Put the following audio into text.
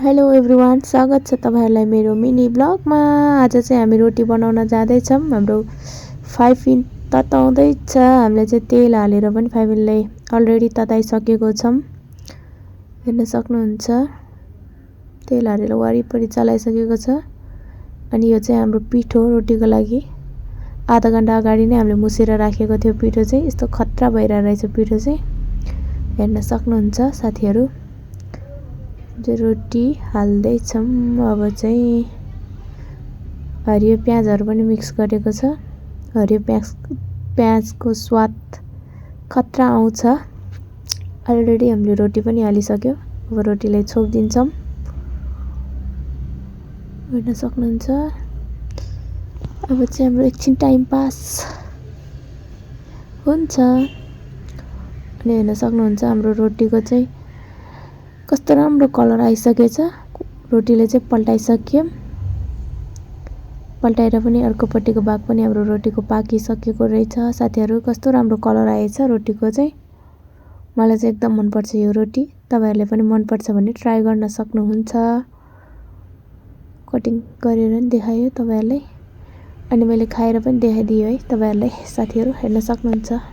Hello everyone, स्वागत छ तपाईहरुलाई मेरो मिनी ब्लगमा। आज चाहिँ हामी रोटी बनाउन जाँदैछौं। हाम्रो 5 इन्च तताउँदैछ। हामीले चाहिँ तेल हालेर पनि 5 इन्चलाई अलरेडी तताइसकेको छौं। हेर्न सक्नुहुन्छ। तेल हालेर वरिपरि चलाइसकेको छ। अनि यो चाहिँ हाम्रो पिठो रोटीको लागि आधा घण्टा अगाडि नै हामीले मुसेर राखेको थियो। पिठो चाहिँ यस्तो खत्रा भइरा रहेछ। पिठो चाहिँ हेर्न सक्नुहुन्छ साथीहरु। रोटी हाल्दै छौं। अब चाहिँ हरियो प्याजहरु पनि मिक्स गरेको छ। हरियो प्याजको स्वाद खत्रा आउँछ। अलरेडी हामीले रोटी पनि हालिसक्यो। अब रोटीलाई छोप्दिन्छौं। हेर्न सक्नुहुन्छ। अब चाहिँ हाम्रो एकछिन टाइम पास हुन्छ। अनि हेर्न सक्नुहुन्छ हाम्रो रोटीको चाहिँ कस्तो राम्रो कलर आइसकेछ। रोटीले चाहिँ पल्टाइसक्यो। पल्टाएर पनि अर्कोपट्टिको भाग पनि हाम्रो रोटीको पाकिसकेको रहेछ। साथीहरु कस्तो राम्रो कलर आएछ रोटीको चाहिँ। मलाई चाहिँ एकदम मन पर्छ यो रोटी। तपाईहरुले पनि मन पर्छ भने ट्राई गर्न सक्नुहुन्छ। कटिङ गरेर नि देखायो तपाईहरुलाई। अनि मैले खाएर पनि देखाइदिए है तपाईहरुलाई। साथीहरु हेर्न सक्नुहुन्छ।